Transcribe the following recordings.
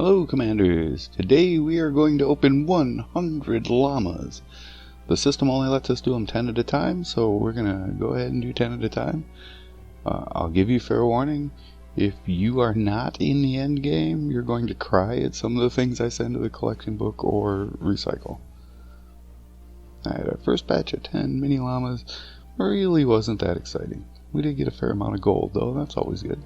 Hello Commanders! Today we are going to open 100 llamas. The system only lets us do them 10 at a time, so we're going to go ahead and do 10 at a time. I'll give you fair warning, if you are not in the end game, you're going to cry at some of the things I send to the collection book or recycle. Alright, our first batch of 10 mini llamas really wasn't that exciting. We did get a fair amount of gold though, that's always good.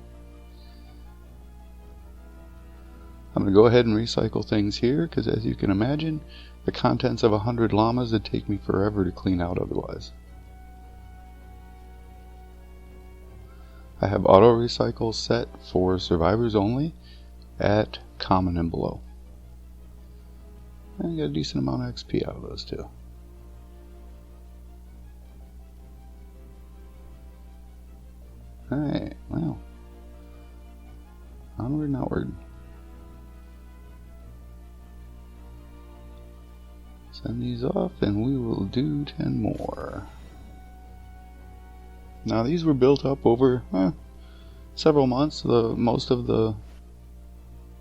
I'm going to go ahead and recycle things here, because as you can imagine, the contents of 100 llamas would take me forever to clean out otherwise. I have auto recycle set for survivors only at common and below. And I got a decent amount of XP out of those too. Alright, well. Onward and outward. Send these off and we will do 10 more. Now these were built up over several months. Most of the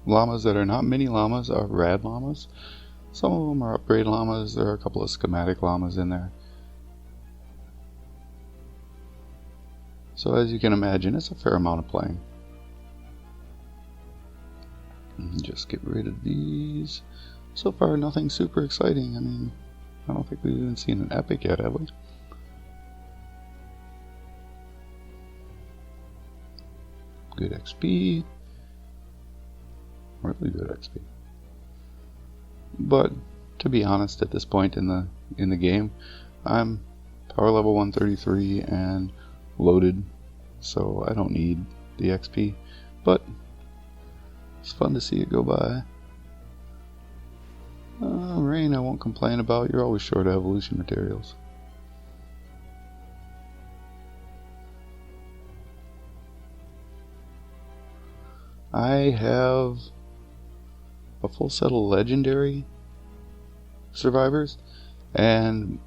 llamas that are not mini llamas are rad llamas. Some of them are upgrade llamas. There are a couple of schematic llamas in there. So as you can imagine, it's a fair amount of playing. And just get rid of these. So far, nothing super exciting. I mean, I don't think we've even seen an epic yet, have we? Good XP. Really good XP. But, to be honest, at this point in the game, I'm power level 133 and loaded, so I don't need the XP. But, it's fun to see it go by. Rain I won't complain about, you're always short of evolution materials. I have a full set of legendary survivors, and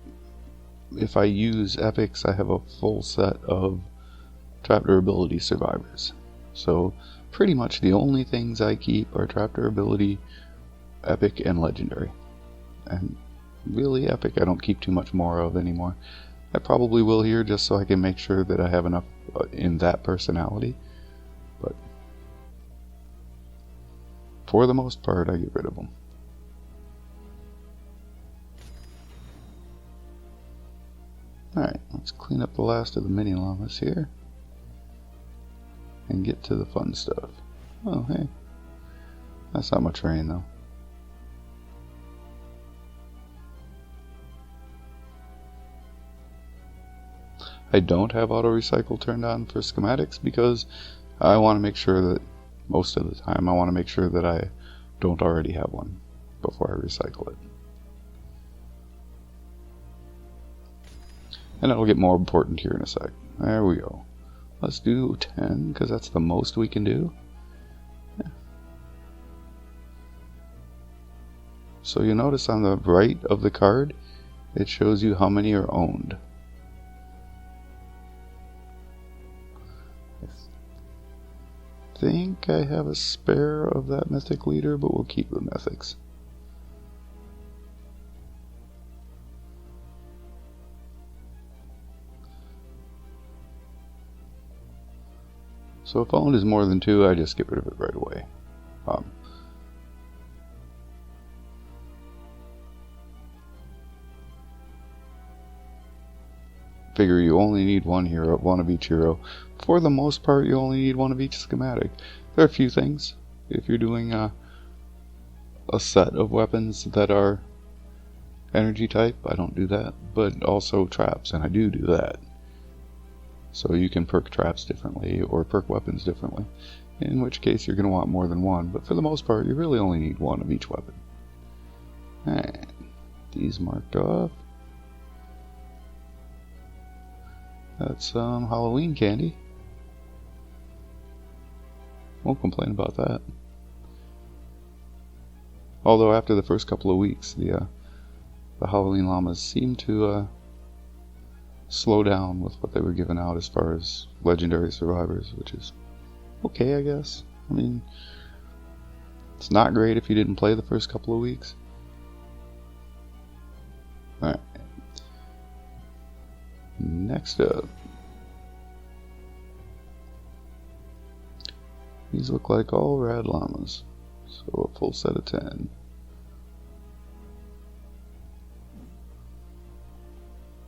if I use epics I have a full set of trap durability survivors. So pretty much the only things I keep are trap durability, epic, and legendary. And really epic I don't keep too much more of anymore. I probably will here just so I can make sure that I have enough in that personality, but for the most part I get rid of them. Alright, let's clean up the last of the mini llamas here and get to the fun stuff. Oh hey, that's not much rain though. I don't have auto recycle turned on for schematics because I want to make sure that most of the time I want to make sure that I don't already have one before I recycle it. And it'll get more important here in a sec. There we go. Let's do 10 because that's the most we can do. Yeah. So you notice on the right of the card it shows you how many are owned. I think I have a spare of that mythic leader, but we'll keep the mythics. So if owned is more than 2, I just get rid of it right away. Figure you only need one hero, one of each hero. For the most part, you only need one of each schematic. There are a few things. If you're doing a set of weapons that are energy type, I don't do that. But also traps, and I do that. So you can perk traps differently, or perk weapons differently. In which case you're going to want more than one, but for the most part, you really only need one of each weapon. And these marked off. That's Halloween candy. Won't complain about that. Although after the first couple of weeks, the Halloween llamas seem to slow down with what they were giving out as far as legendary survivors, which is okay, I guess. I mean, It's not great if you didn't play the first couple of weeks. Alright. Next up. These look like all rad llamas. So a full set of 10.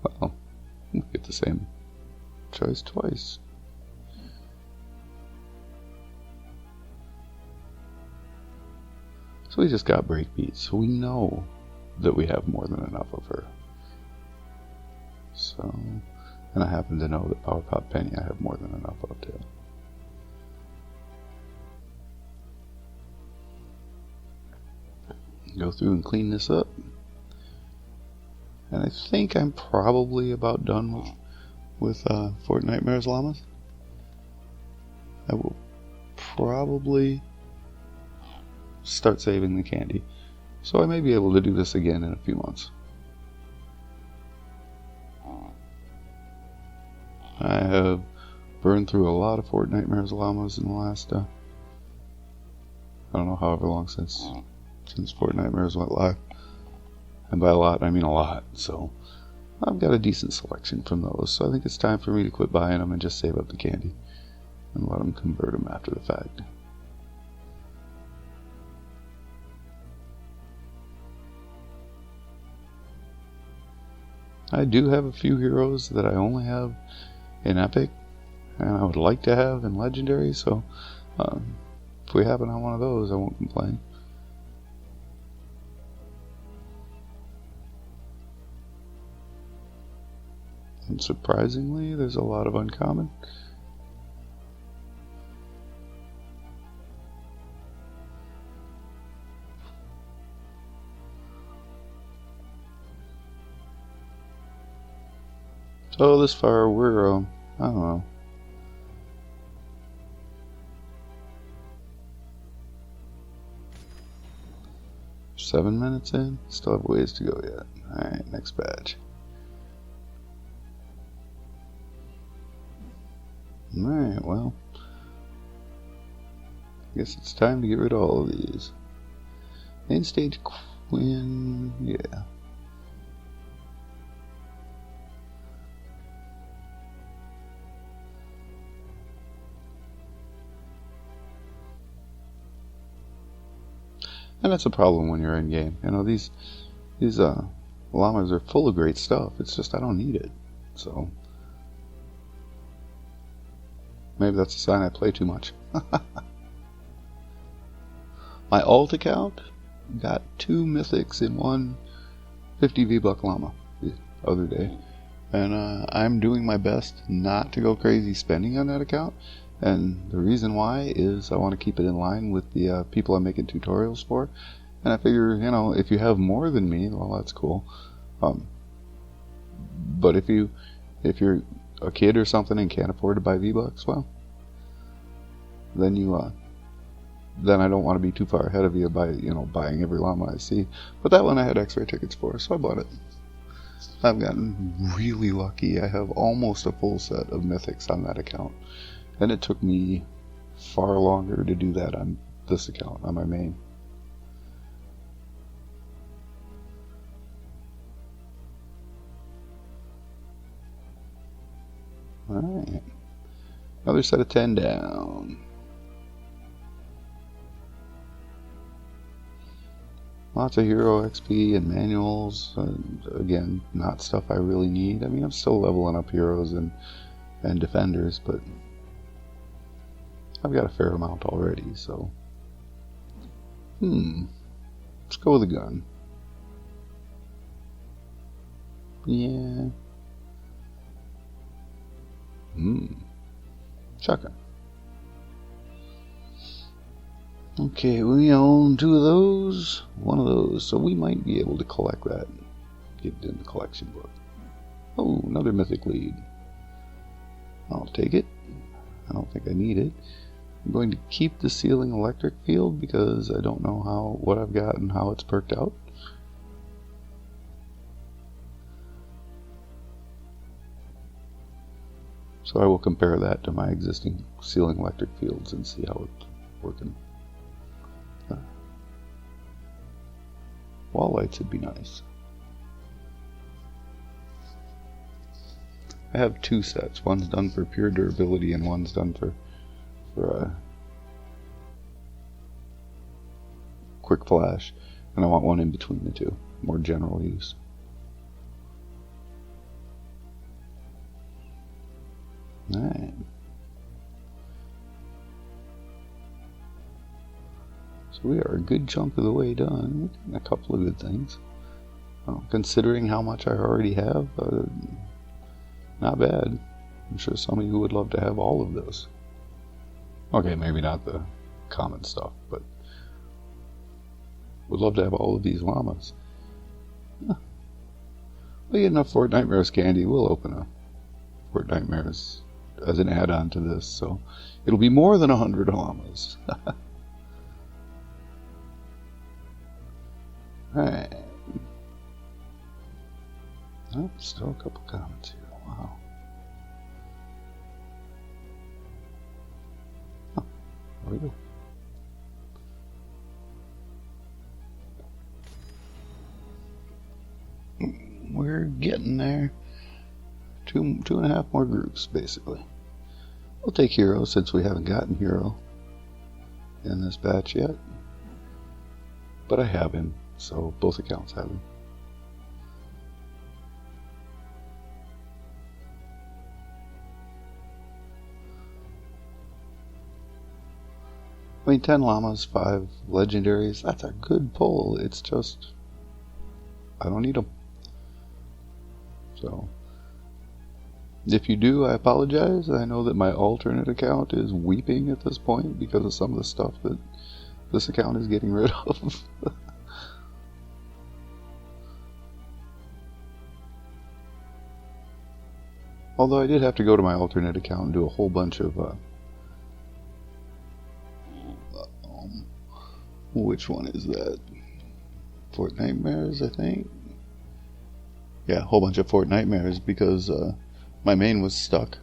Well, we get the same choice twice. So we just got breakbeats, so we know that we have more than enough of her. So, and I happen to know that Power Pop Penny I have more than enough of too. Go through and clean this up. And I think I'm probably about done with Fort Nightmare's llamas. I will probably start saving the candy. So I may be able to do this again in a few months. I have burned through a lot of Fort Nightmare's llamas in the last, I don't know, however long since Fort Nightmares went live. And by a lot, I mean a lot. So I've got a decent selection from those. So I think it's time for me to quit buying them and just save up the candy and let them convert them after the fact. I do have a few heroes that I only have in Epic, and I would like to have in Legendary, so if we happen on one of those, I won't complain. And surprisingly, there's a lot of uncommon. So this far we're, I don't know, seven minutes in? Still have ways to go yet. Alright, next batch. Alright, well, I guess it's time to get rid of all of these. Main stage Quinn, yeah. And that's a problem when you're in game. You know, these llamas are full of great stuff. It's just I don't need it. So maybe that's a sign I play too much. My alt account got 2 mythics in one 50 V-Buck llama the other day. And I'm doing my best not to go crazy spending on that account. And the reason why is I want to keep it in line with the people I'm making tutorials for. And I figure, you know, if you have more than me, well, that's cool. But if you're a kid or something and can't afford to buy V-Bucks, well, then then I don't want to be too far ahead of you by, you know, buying every llama I see. But that one I had X-ray tickets for, so I bought it. I've gotten really lucky. I have almost a full set of mythics on that account. And it took me far longer to do that on this account, on my main. Alright. Another set of 10 down. Lots of hero XP and manuals. Again, not stuff I really need. I mean, I'm still leveling up heroes and defenders, but I've got a fair amount already, so let's go with a gun. Yeah. Shotgun. Okay, we own 2 of those, 1 of those, so we might be able to collect that. Get it in the collection book. Oh, another mythic lead. I'll take it. I don't think I need it. I'm going to keep the ceiling electric field because I don't know what I've got and how it's perked out. So I will compare that to my existing ceiling electric fields and see how it's working. Wall lights would be nice. I have two sets. One's done for pure durability and one's done for quick flash. And I want one in between the two. More general use. Alright. So we are a good chunk of the way done. A couple of good things. Considering how much I already have, not bad. I'm sure some of you would love to have all of this. Okay, maybe not the common stuff, but would love to have all of these llamas. Huh. We get enough Fort Nightmares candy, we'll open a Fort Nightmares as an add-on to this, so it'll be more than 100 llamas. Alright. Oh, still a couple comments here. Wow. Huh. There we go. We're getting there. Two and a half more groups, basically. We'll take Hero since we haven't gotten Hero in this batch yet. But I have him, so both accounts have him. I mean, 10 llamas, 5 legendaries, that's a good pull. It's just, I don't need them. So, if you do, I apologize. I know that my alternate account is weeping at this point because of some of the stuff that this account is getting rid of. Although I did have to go to my alternate account and do a whole bunch of which one is that? Fort Nightmares, I think. Yeah, a whole bunch of Fort Nightmares because my main was stuck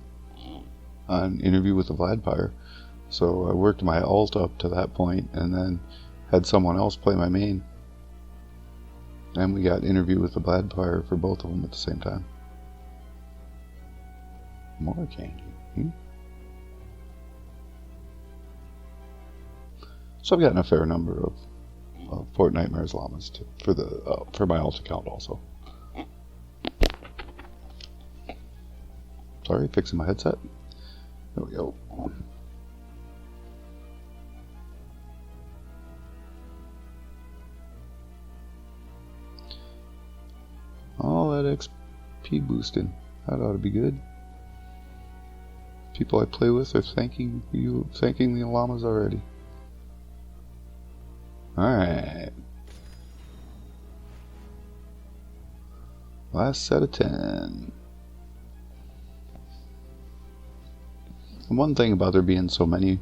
on Interview with the Vladpire. So I worked my alt up to that point and then had someone else play my main. And we got Interview with the Vladpire for both of them at the same time. More candy. So I've gotten a fair number of Fort Nightmares llamas for my alt account also. Sorry, fixing my headset. There we go. All that XP boosting. That ought to be good. People I play with are thanking the llamas already. Alright. Last set of 10. And one thing about there being so many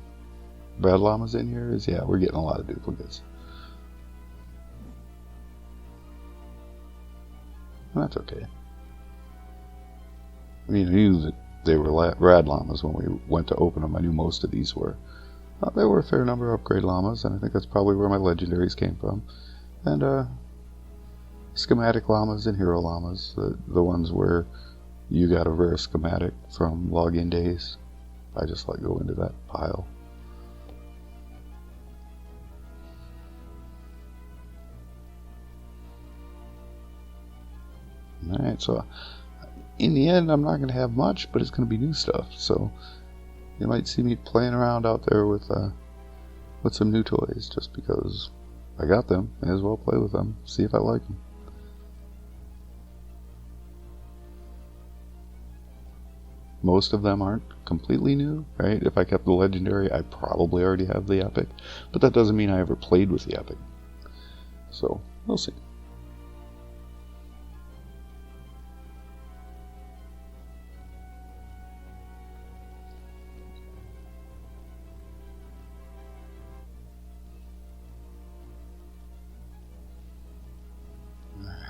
Brad llamas in here is, yeah, we're getting a lot of duplicates. And that's okay. I mean, I knew that they were Brad llamas when we went to open them. I knew most of these were. There were a fair number of upgrade llamas, and I think that's probably where my legendaries came from. And schematic llamas and hero llamas, the ones where you got a rare schematic from login days. I just let go into that pile. Alright, so in the end I'm not going to have much, but it's going to be new stuff, so you might see me playing around out there with some new toys, just because I got them. May as well play with them, see if I like them. Most of them aren't completely new, right? If I kept the legendary, I probably already have the epic, but that doesn't mean I ever played with the epic. So, we'll see.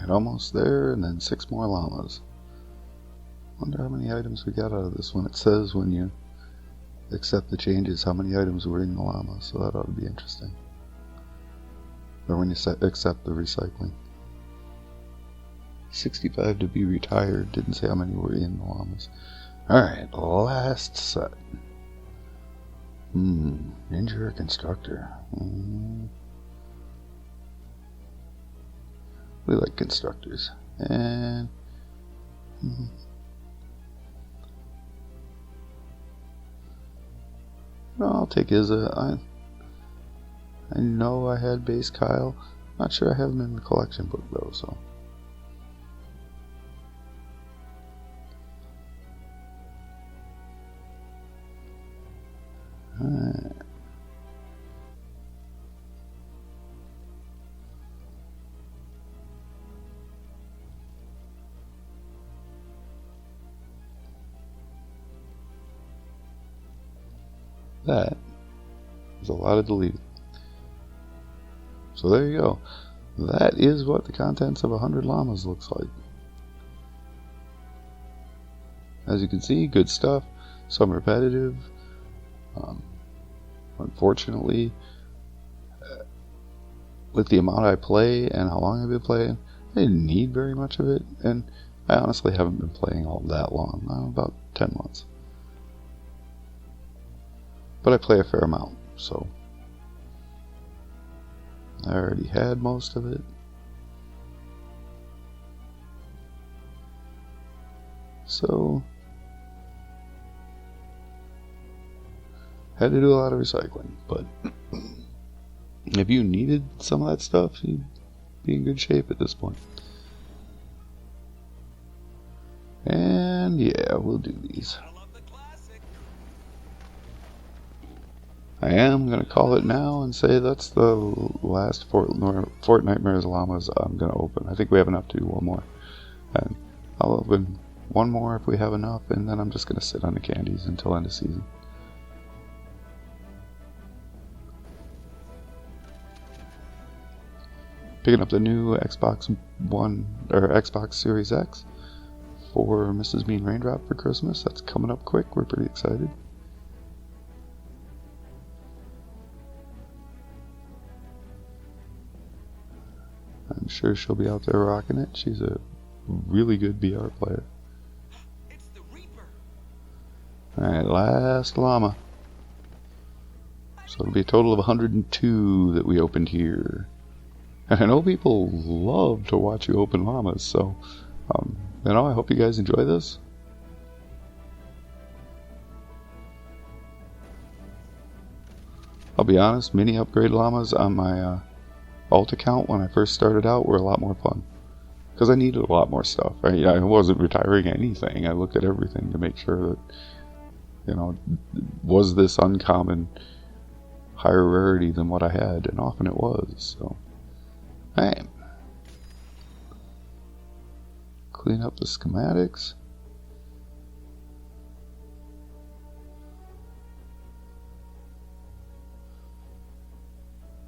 Almost there, and then 6 more llamas. Wonder how many items we got out of this one. It says when you accept the changes how many items were in the llama, so that ought to be interesting. Or when you accept the recycling. 65 to be retired. Didn't say how many were in the llamas. Alright, last set. Ninja or constructor? We like constructors. And no, I'll take Izza. I know I had base Kyle. Not sure I have him in the collection book though, so. Alright. That is a lot of deleting. So there you go. That is what the contents of 100 llamas looks like. As you can see, good stuff. Some repetitive. Unfortunately, with the amount I play and how long I've been playing, I didn't need very much of it, and I honestly haven't been playing all that long, about 10 months. But I play a fair amount, so I already had most of it. So had to do a lot of recycling, but if you needed some of that stuff, you'd be in good shape at this point. And yeah, we'll do these. I am going to call it now and say that's the last Fort Nightmares llamas I'm going to open. I think we have enough to do one more. And I'll open one more if we have enough, and then I'm just going to sit on the candies until end of season. Picking up the new Xbox One or Xbox Series X for Mrs. MeanRaindrop for Christmas. That's coming up quick. We're pretty excited. I'm sure she'll be out there rocking it. She's a really good BR player. It's the Reaper. Alright, last llama. So it'll be a total of 102 that we opened here. And I know people love to watch you open llamas, so you know, I hope you guys enjoy this. I'll be honest, mini upgrade llamas on my alt account when I first started out were a lot more fun. Because I needed a lot more stuff. I wasn't retiring anything. I looked at everything to make sure that, you know, was this uncommon higher rarity than what I had, and often it was, so. Alright. Clean up the schematics.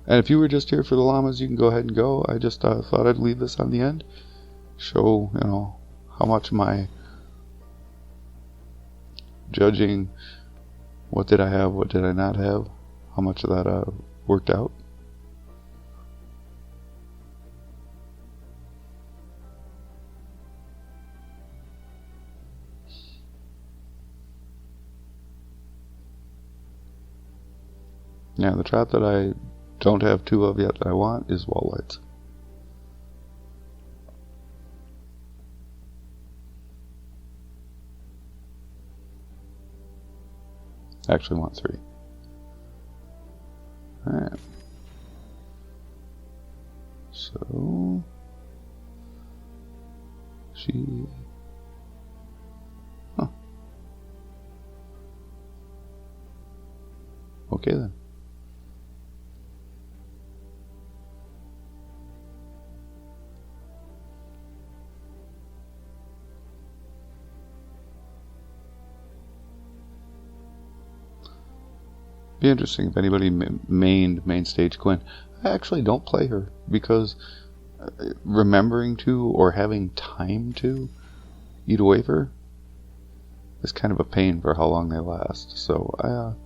And if you were just here for the llamas, you can go ahead and go. I just thought I'd leave this on the end. Show, you know, how much my judging, what did I have, what did I not have, how much of that worked out. Yeah, the trap that I don't have two of yet that I want is wall lights. Actually want 3. Alright. So she okay then. Be interesting if anybody main stage Quinn. I actually don't play her because remembering to or having time to eat a wafer is kind of a pain for how long they last. So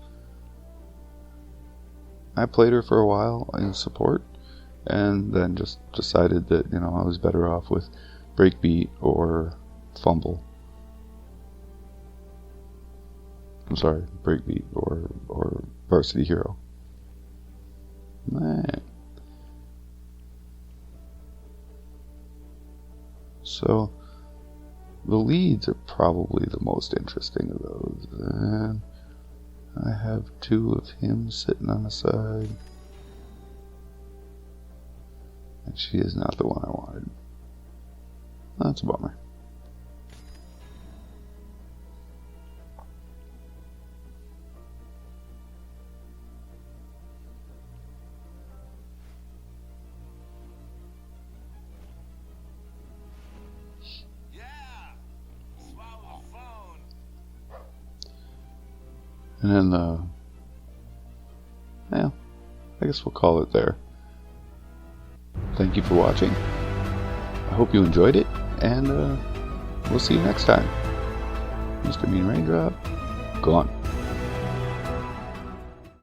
I played her for a while in support, and then just decided that, you know, I was better off with breakbeat or fumble. I'm sorry, breakbeat or varsity hero. Man. So the leads are probably the most interesting of those. And I have 2 of him sitting on the side. And she is not the one I wanted. That's a bummer. Yeah. Swallow phone. And then well, I guess we'll call it there. Thank you for watching. I hope you enjoyed it, and we'll see you next time. Mr. MeanRaindrop, gone.